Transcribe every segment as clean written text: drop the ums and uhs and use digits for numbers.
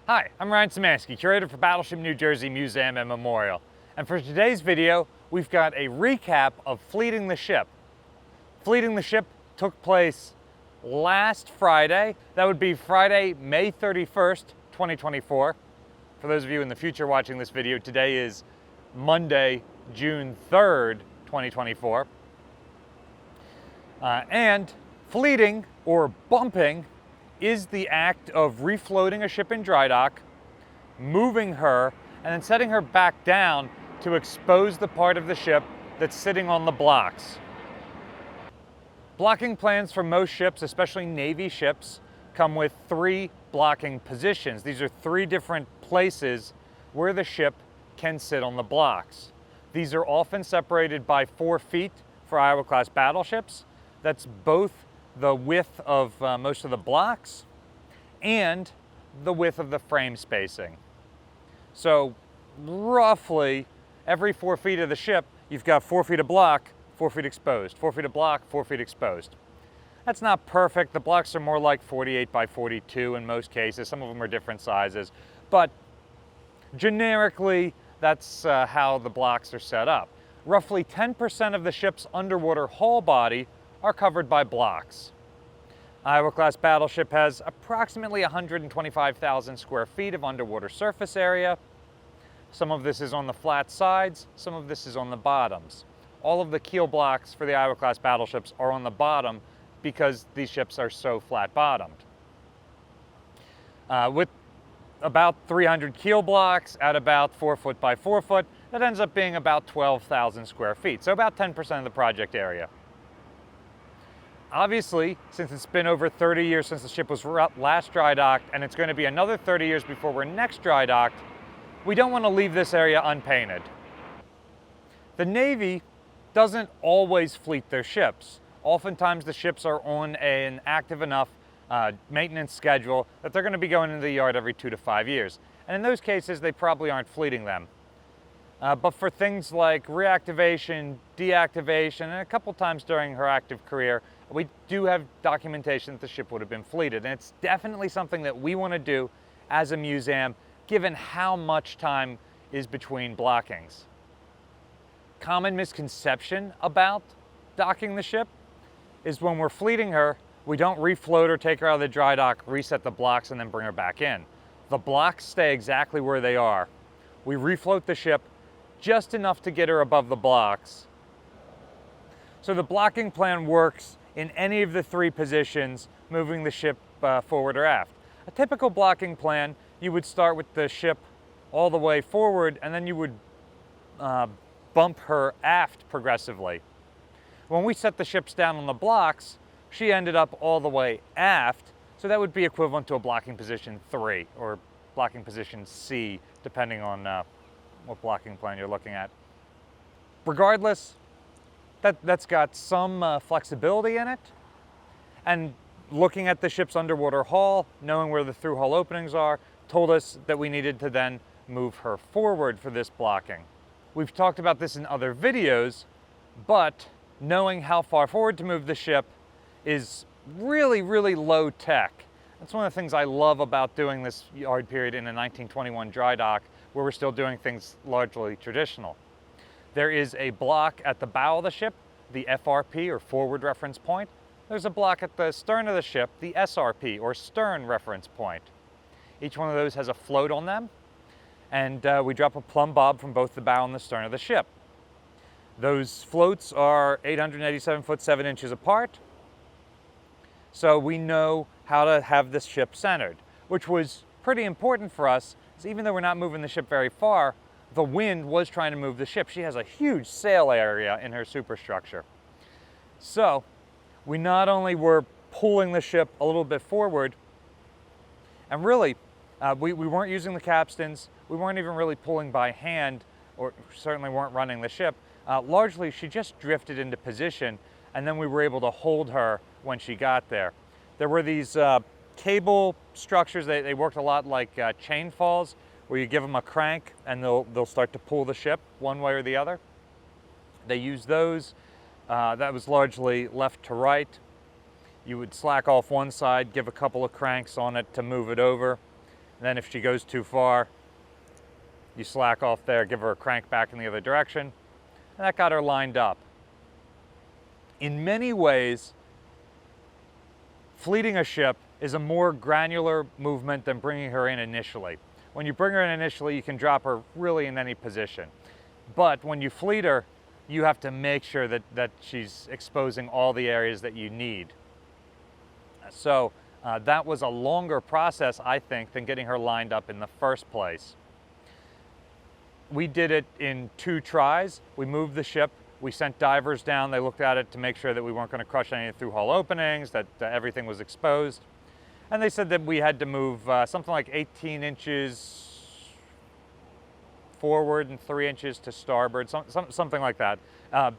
Hi, I'm Ryan Szymanski, curator for Battleship New Jersey Museum and Memorial. And for today's video, we've got a recap of Fleeting the Ship. Fleeting the Ship took place last Friday. That would be Friday, May 31st, 2024. For those of you in the future watching this video, today is Monday, June 3rd, 2024. And fleeting, or bumping, is the act of refloating a ship in dry dock, moving her, and then setting her back down to expose the part of the ship that's sitting on the blocks. Blocking plans for most ships, especially Navy ships, come with 3 blocking positions. These are 3 different places where the ship can sit on the blocks. These are often separated by 4 feet for Iowa-class battleships. That's both the width of most of the blocks and the width of the frame spacing. So roughly every 4 feet of the ship, you've got 4 feet of block, 4 feet exposed, 4 feet of block, 4 feet exposed. That's not perfect. The blocks are more like 48 by 42 in most cases. Some of them are different sizes, but generically, that's how the blocks are set up. Roughly 10% of the ship's underwater hull body are covered by blocks. Iowa-class battleship has approximately 125,000 square feet of underwater surface area. Some of this is on the flat sides, some of this is on the bottoms. All of the keel blocks for the Iowa-class battleships are on the bottom because these ships are so flat-bottomed. With about 300 keel blocks at about 4 foot by 4 foot, that ends up being about 12,000 square feet, so about 10% of the project area. Obviously, since it's been over 30 years since the ship was last dry docked, and it's going to be another 30 years before we're next dry docked, we don't want to leave this area unpainted. The Navy doesn't always fleet their ships. Oftentimes the ships are on an active enough maintenance schedule that they're going to be going into the yard every 2 to 5 years. And in those cases, they probably aren't fleeting them. But for things like reactivation, deactivation, and a couple times during her active career, we do have documentation that the ship would have been fleeted. And it's definitely something that we want to do as a museum, given how much time is between blockings. Common misconception about docking the ship is when we're fleeting her, we don't refloat her, take her out of the dry dock, reset the blocks, and then bring her back in. The blocks stay exactly where they are. We refloat the ship just enough to get her above the blocks. So the blocking plan works in any of the 3 positions, moving the ship forward or aft. A typical blocking plan, you would start with the ship all the way forward, and then you would bump her aft progressively. When we set the ships down on the blocks, she ended up all the way aft, so that would be equivalent to a blocking position 3 or blocking position C, depending on what blocking plan you're looking at. Regardless, that's got some flexibility in it, and looking at the ship's underwater hull, knowing where the through hull openings are, told us that we needed to then move her forward for this blocking. We've talked about this in other videos, but knowing how far forward to move the ship is really, really low tech. That's one of the things I love about doing this yard period in a 1921 dry dock, where we're still doing things largely traditional. There is a block at the bow of the ship, the FRP, or forward reference point. There's a block at the stern of the ship, the SRP, or stern reference point. Each one of those has a float on them, and we drop a plumb bob from both the bow and the stern of the ship. Those floats are 887 foot 7 inches apart, so we know how to have this ship centered, which was pretty important for us, because even though we're not moving the ship very far, the wind was trying to move the ship. She has a huge sail area in her superstructure. So we not only were pulling the ship a little bit forward, and really, we weren't using the capstans, we weren't even really pulling by hand, or certainly weren't running the ship. Largely, she just drifted into position, and then we were able to hold her when she got there. There were these cable structures, they worked a lot like chain falls, where you give them a crank and they'll start to pull the ship one way or the other. They used those. That was largely left to right. You would slack off one side, give a couple of cranks on it to move it over. And then if she goes too far, you slack off there, give her a crank back in the other direction, and that got her lined up. In many ways, fleeting a ship is a more granular movement than bringing her in initially. When you bring her in initially, you can drop her really in any position. But when you fleet her, you have to make sure that she's exposing all the areas that you need. So that was a longer process, I think, than getting her lined up in the first place. We did it in 2 tries. We moved the ship. We sent divers down. They looked at it to make sure that we weren't going to crush any through-hull openings, that everything was exposed. And they said that we had to move something like 18 inches forward and 3 inches to starboard, something like that.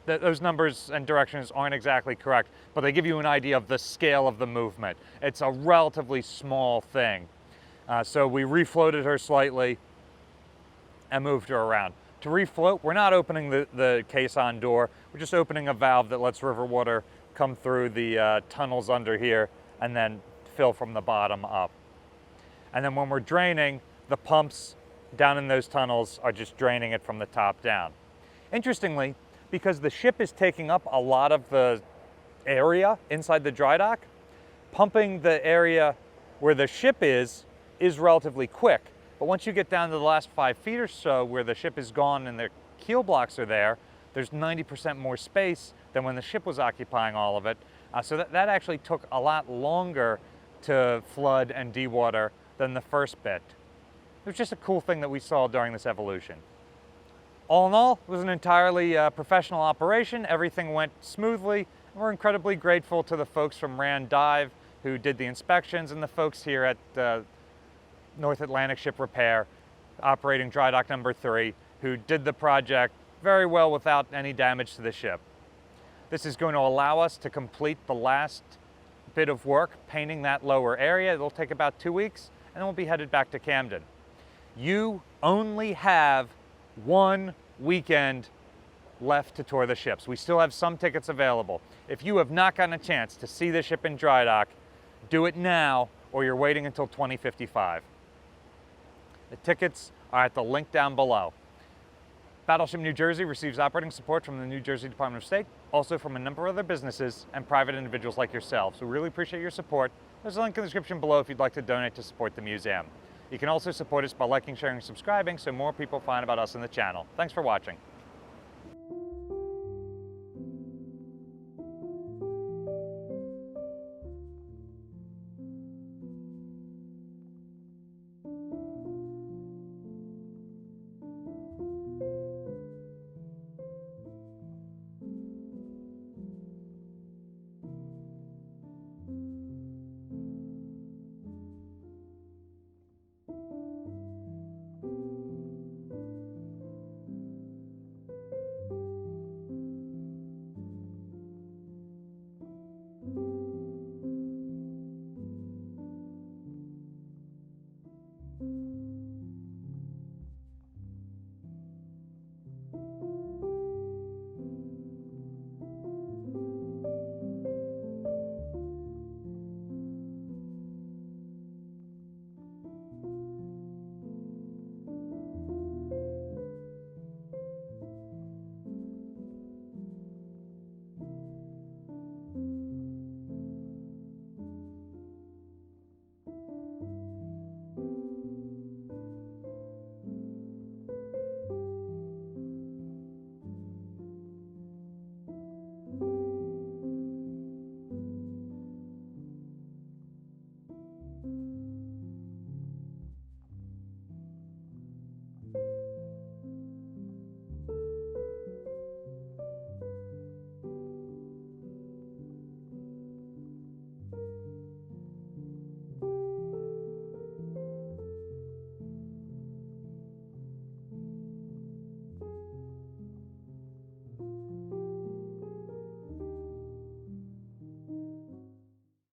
Those numbers and directions aren't exactly correct, but they give you an idea of the scale of the movement. It's a relatively small thing. So we refloated her slightly and moved her around. To refloat, we're not opening the caisson door. We're just opening a valve that lets river water come through the tunnels under here and then fill from the bottom up. And then when we're draining, the pumps down in those tunnels are just draining it from the top down. Interestingly, because the ship is taking up a lot of the area inside the dry dock, pumping the area where the ship is relatively quick. But once you get down to the last 5 feet or so where the ship is gone and the keel blocks are there, there's 90% more space than when the ship was occupying all of it. So that actually took a lot longer to flood and dewater than the first bit. It was just a cool thing that we saw during this evolution. All in all, it was an entirely professional operation. Everything went smoothly. And we're incredibly grateful to the folks from Rand Dive who did the inspections and the folks here at North Atlantic Ship Repair, operating dry dock number 3, who did the project very well without any damage to the ship. This is going to allow us to complete the last bit of work, painting that lower area. It'll take about 2 weeks, and then we'll be headed back to Camden. You only have 1 weekend left to tour the ships. We still have some tickets available. If you have not gotten a chance to see the ship in dry dock, do it now, or you're waiting until 2055. The tickets are at the link down below. Battleship New Jersey receives operating support from the New Jersey Department of State, also from a number of other businesses and private individuals like yourselves. We really appreciate your support. There's a link in the description below if you'd like to donate to support the museum. You can also support us by liking, sharing, and subscribing so more people find about us in the channel. Thanks for watching.